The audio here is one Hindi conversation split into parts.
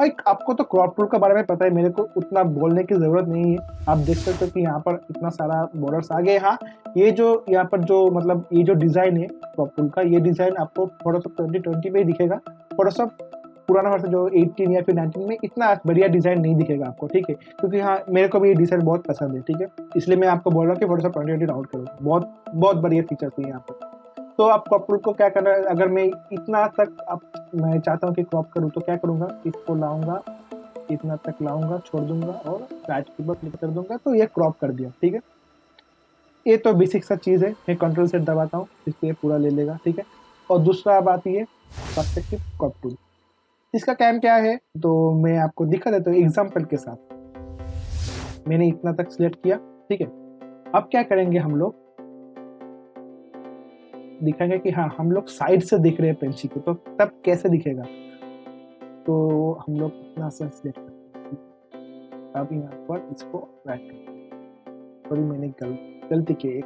भाई आपको तो क्रॉप टूल के बारे में पता है, मेरे को उतना बोलने की ज़रूरत नहीं है। आप देख सकते हो कि यहाँ पर इतना सारा बॉर्डर्स आ गए। हाँ, ये जो यहाँ पर जो मतलब ये जो डिज़ाइन है क्रॉप टूल का, ये डिज़ाइन आपको फोटोशॉप 2020 में ही दिखेगा। फोटोशॉप पुराना वर्षन जो 18 या फिर 19 में इतना बढ़िया डिज़ाइन नहीं दिखेगा आपको, ठीक है, क्योंकि हाँ मेरे को भी ये डिज़ाइन बहुत पसंद है, ठीक है, इसलिए मैं आपको बोल रहा हूँ कि फोटोशॉप 2020 डाउनलोड करो। बहुत बहुत बढ़िया फीचर्स है यहाँ पर। तो आप क्रॉप टूल को क्या करना है, अगर मैं इतना तक मैं चाहता हूँ कि क्रॉप करूँ तो क्या करूँगा, इसको लाऊंगा, इतना तक लाऊंगा, छोड़ दूंगा और राइट की पर क्लिक कर दूंगा, तो ये क्रॉप कर दिया, ठीक है। ये तो बेसिक सा चीज़ है। मैं कंट्रोल सेट दबाता हूँ, इसलिए पूरा ले लेगा, ठीक है। और दूसरा बात ये पर्सपेक्टिव क्रॉप टूल, इसका काम क्या है तो मैं आपको दिखा देता हूँ एग्जाम्पल के साथ। मैंने इतना तक सिलेक्ट किया, ठीक है। अब क्या करेंगे, हम लोग दिखाएंगे कि हाँ हम लोग साइड से देख रहे हैं पेंसिल को, तो तब कैसे दिखेगा। तो हम लोग इतना सा सिलेक्ट करते, अब यहाँ पर इसको राइट करते। सॉरी मैंने गलती की एक,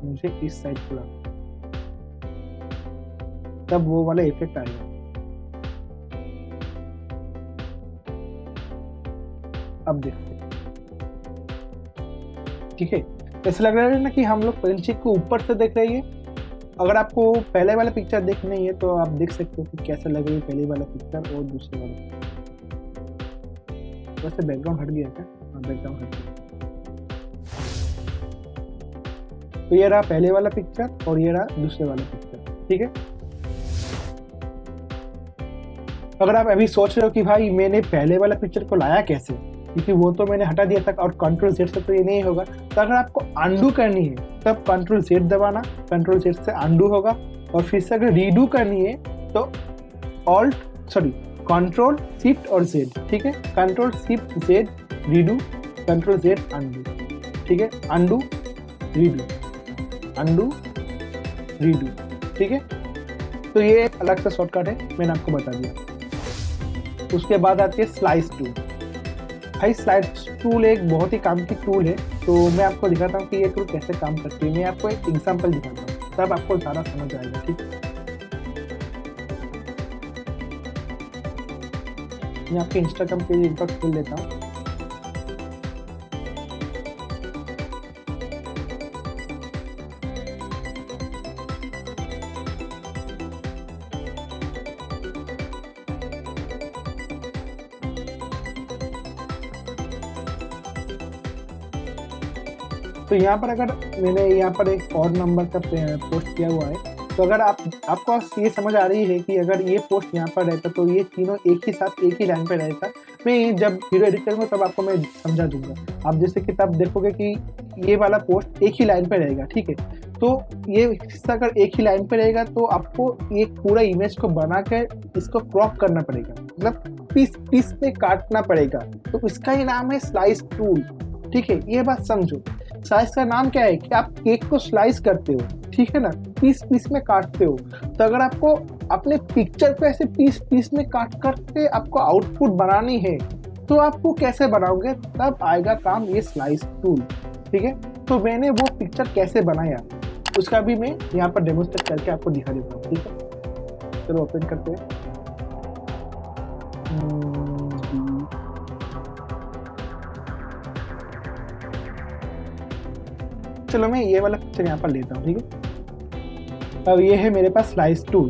मुझे इस साइड को लाना, तब वो वाला इफेक्ट आएगा। अब देखते हैं, ठीक है। ऐसा लग रहा है ना कि हम लोग पेंसिल को ऊपर से देख रहे हैं। अगर आपको पहले वाला पिक्चर देखनी है तो आप देख सकते हो कि कैसा लग रही है पहले वाला पिक्चर और दूसरे वाला। वैसे बैकग्राउंड हट गया क्या? हाँ बैकग्राउंड हट गया। तो ये रहा पहले वाला पिक्चर और ये रहा दूसरे वाला पिक्चर, ठीक है। अगर आप अभी सोच रहे हो कि भाई मैंने पहले वाला पिक्चर को लाया कैसे, क्योंकि वो तो मैंने हटा दिया था और कंट्रोल जेड से तो ये नहीं होगा, तो अगर आपको अंडू करनी है तब कंट्रोल जेड दबाना, कंट्रोल जेड से अंडू होगा। और फिर से अगर रीडू करनी है तो कंट्रोल शिफ्ट और जेड, ठीक है। Control shift Z redo, control Z undo, ठीक है। अंडू रीडू, अंडू रीडू, ठीक है। तो ये एक अलग सा शॉर्टकट है, मैंने आपको बता दिया। उसके बाद आती है स्लाइस टूल। भाई स्लाइस टूल एक बहुत ही काम की टूल है, तो मैं आपको दिखाता हूँ कि ये टूल कैसे काम करती है। मैं आपको एक एग्जांपल दिखाता हूँ, तब आपको ज़्यादा समझ आएगा, ठीक है। मैं आपके इंस्टाग्राम पेज एक बार खोल लेता हूँ। तो यहाँ पर अगर मैंने यहाँ पर एक और नंबर का पोस्ट किया हुआ है, तो अगर आपको ये समझ आ रही है कि अगर ये पोस्ट यहाँ पर रहता तो ये तीनों एक ही साथ एक ही लाइन पर रहता। मैं जब वीडियो एडिट करूँगा तब आपको मैं समझा दूंगा। आप जैसे कि तब देखोगे कि ये वाला पोस्ट एक ही लाइन पर रहेगा, ठीक है। तो ये हिस्सा अगर एक ही लाइन पर रहेगा तो आपको ये पूरा इमेज को बना कर इसको क्रॉप करना पड़ेगा, मतलब पीस में काटना पड़ेगा। तो इसका ही नाम है स्लाइस टूल, ठीक है। ये बात समझो, स्लाइस का नाम क्या है कि आप केक को स्लाइस करते हो, ठीक है ना, पीस में काटते हो। तो अगर आपको अपने पिक्चर को ऐसे पीस में काट करके आपको आउटपुट बनानी है तो आपको कैसे बनाओगे, तब आएगा काम ये स्लाइस टूल, ठीक है। तो मैंने वो पिक्चर कैसे बनाया उसका भी मैं यहाँ पर डेमोस्ट्रेट करके आपको दिखा देता हूँ, ठीक है। चलो ओपन करते हैं। चलो मैं ये वाला पिक्चर यहाँ पर लेता हूँ, ठीक है। अब ये है मेरे पास स्लाइस टूल,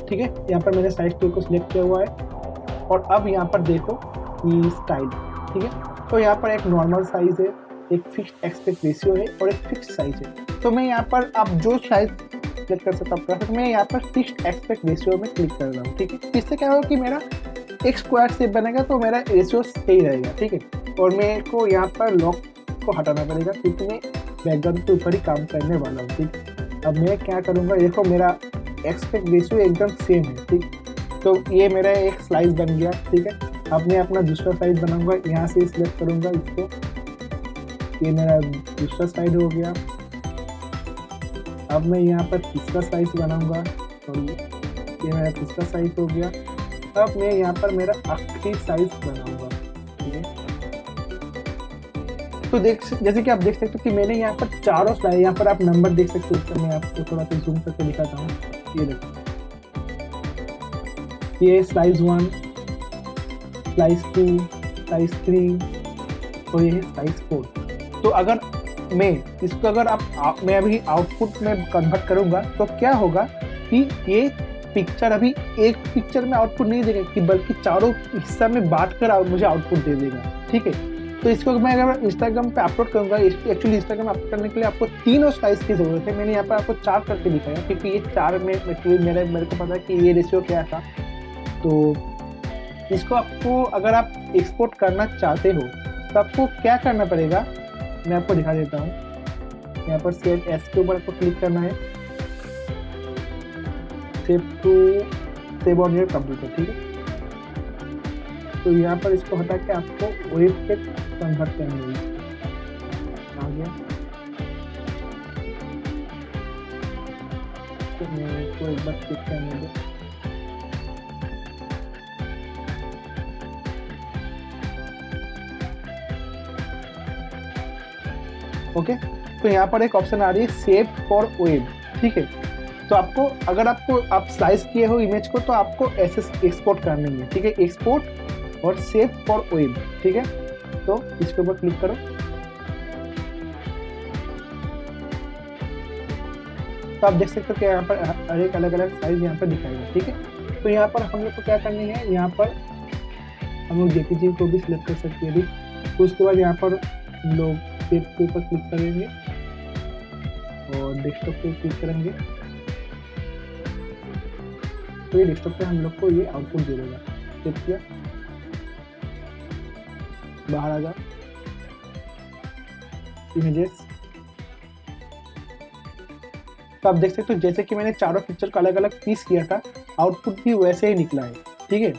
ठीक है। यहाँ पर मैंने स्लाइस टूल को सिलेक्ट किया हुआ है और अब यहाँ पर देखो ये स्टाइल, ठीक है। तो यहाँ पर एक नॉर्मल साइज है, एक फिक्स्ड एस्पेक्ट रेशियो है और एक फिक्स्ड साइज है। तो मैं यहाँ पर आप जो साइज सिलेक्ट कर सकता हूँ, मैं यहाँ पर फिक्स्ड एस्पेक्ट रेशियो में क्लिक कर रहा हूँ, ठीक है। इससे क्या होगा कि मेरा एक स्क्वायर शेप बनेगा तो मेरा रेशियो सही रहेगा, ठीक है। और मेरे को यहाँ पर लॉक को हटाना पड़ेगा क्योंकि मैं बैकग्राउंड के ऊपर ही काम करने वाला हूँ, ठीक। अब मैं क्या करूँगा, देखो मेरा एस्पेक्ट रेशियो एकदम सेम है, ठीक। तो ये मेरा एक स्लाइस बन गया, ठीक है। अब मैं अपना दूसरा साइज बनाऊंगा, यहाँ से सिलेक्ट करूँगा इसको, ये मेरा दूसरा साइड हो गया। अब मैं यहाँ पर तीसरा साइज बनाऊंगा और ये मेरा तीसरा साइज हो गया। अब मैं यहाँ पर मेरा आखिरी साइज बनाऊंगा, ठीक है। तो जैसे कि आप देख सकते हो कि मैंने यहाँ पर चारों स्लाइड, यहाँ पर आप नंबर देख सकते हो, उसका मैं आपको थोड़ा सा जूम करके दिखाता हूँ। ये देखो, ये स्लाइड 1, स्लाइड 2, स्लाइड 3 और ये है स्लाइड 4। तो अगर मैं इसको मैं अभी आउटपुट में कन्वर्ट करूंगा तो क्या होगा कि ये पिक्चर अभी एक पिक्चर में आउटपुट नहीं देगा, कि बल्कि चारों हिस्सा में बांट कर मुझे आउटपुट दे देगा। ठीक है, तो इसको मैं अगर इंस्टाग्राम पे अपलोड करूंगा, एक्चुअली इंस्टाग्राम अपलोड करने के लिए आपको 3 साइज की जरूरत है। मैंने यहाँ पर आपको 4 करके दिखाया, क्योंकि ये 4 में एक्चुअली मेरे को पता है कि ये रेशियो क्या था। तो इसको आपको अगर आप एक्सपोर्ट करना चाहते हो तो आपको क्या करना पड़ेगा, मैं आपको दिखा देता हूँ। यहाँ पर सेव एस के ऊपर आपको क्लिक करना है, सेव ऑन योर कंप्यूटर। ठीक है, तो यहाँ पर इसको हटा के आपको वेब पे कन्वर्ट करना है। आ गया, तो मेरे को एक बार क्लिक करने दो। ओके, तो यहाँ पर एक ऑप्शन आ रही है सेव फॉर वेब। ठीक है, तो आपको अगर आप स्लाइस किए हो इमेज को तो आपको ऐसे एक्सपोर्ट करनी है। ठीक है, एक्सपोर्ट और सेव फॉर वेब। ठीक है, तो इसके ऊपर क्लिक करो। तो आप देख सकते हो कि यहाँ पर हर एक अलग अलग साइज यहाँ पर दिखाएगा। ठीक है, तो यहाँ पर हम लोग को क्या करनी है, यहाँ पर हम लोग जेपीजी को भी सिलेक्ट कर सकते हैं। तो उसके बाद यहाँ पर हम लोग सेव के ऊपर क्लिक करेंगे और डेस्कटॉप पे क्लिक करेंगे, तो ये डेस्कटॉप पे हम लोग को ये आउटपुट दे देगा। सेव किया, बाहर आ जाओ, इमेजेस। तो आप देख सकते हो जैसे कि मैंने चारों पिक्चर का अलग अलग पीस किया था, आउटपुट भी वैसे ही निकला है। ठीक है,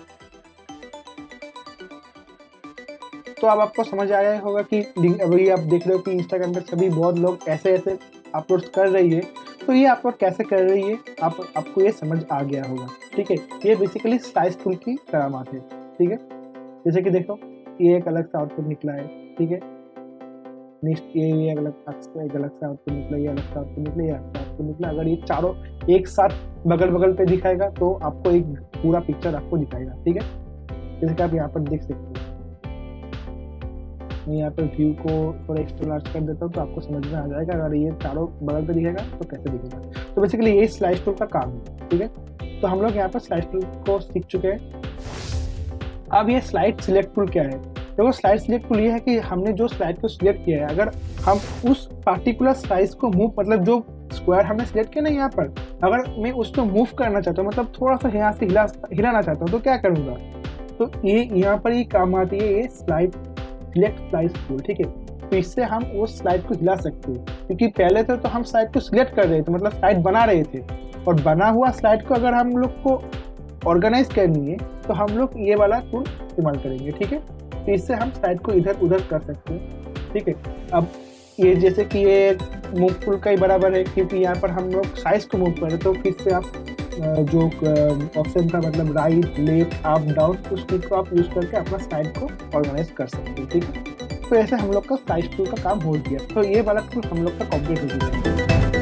तो अब आपको समझ आया होगा कि अभी आप देख रहे हो कि इंस्टाग्राम पे सभी बहुत लोग ऐसे ऐसे अपलोड कर रही है, तो ये अपलोड कैसे कर रही है आपको ये समझ आ गया होगा। ठीक है, ये बेसिकली स्लाइस टूल की करामात है। ठीक है, जैसे कि देखो ये एक अलग सा आउटपुट निकला है। ठीक है, नेक्स्ट ये एक अलग सा आउटपुट निकला, ये अलग सा आउटपुट निकला, ये अलग सा आउटपुट निकला। अगर ये चारों एक साथ बगल बगल पे दिखाएगा तो आपको एक पूरा पिक्चर आपको दिखाएगा। ठीक है, जैसे कि आप यहाँ पर देख सकते हो। मैं यहाँ पर व्यू को थोड़ा एक्स्ट्रा लार्ज कर देता हूँ तो आपको समझ में आ जाएगा अगर ये चारों बगल पे दिखेगा तो कैसे दिखेगा। तो बेसिकली यही स्लाइस टूल का काम है। ठीक है, तो हम लोग यहाँ पर स्लाइस टूल को सीख चुके हैं। अब ये स्लाइड सिलेक्ट टूल क्या है? देखो, स्लाइड सिलेक्ट टूल ये है कि हमने जो स्लाइड को सिलेक्ट किया है, अगर हम उस पार्टिकुलर साइज को मूव, मतलब जो स्क्वायर हमने सिलेक्ट किया ना यहाँ पर, अगर मैं उसको मूव करना चाहता हूँ, मतलब थोड़ा सा यहाँ से हिलाना चाहता हूँ, तो क्या करूँगा? तो ये यहाँ पर ये काम आती है, ये सिलेक्ट स्लाइड टूल। ठीक है, तो इससे हम उस स्लाइड को हिला सकते हैं, क्योंकि पहले तो हम स्लाइड को सिलेक्ट कर रहे थे, मतलब स्लाइड बना रहे थे, और बना हुआ स्लाइड को अगर हम लोग को ऑर्गेनाइज करनी है तो हम लोग ये वाला टूल इस्तेमाल करेंगे। ठीक है, तो इससे हम स्लाइड को इधर उधर कर सकते हैं। ठीक है, अब ये जैसे कि ये मूव टूल का ही बराबर है, क्योंकि यहाँ पर हम लोग साइज को मूव करें, तो फिर से आप जो ऑप्शन था, मतलब राइट लेफ्ट अप डाउन, उस टूल को आप यूज करके अपना स्लाइड को ऑर्गेनाइज कर सकते हैं। ठीक है, तो ऐसे हम लोग का स्लाइड टूल का काम हो गया। तो ये वाला टूल हम लोग का कंप्लीट हो गया है।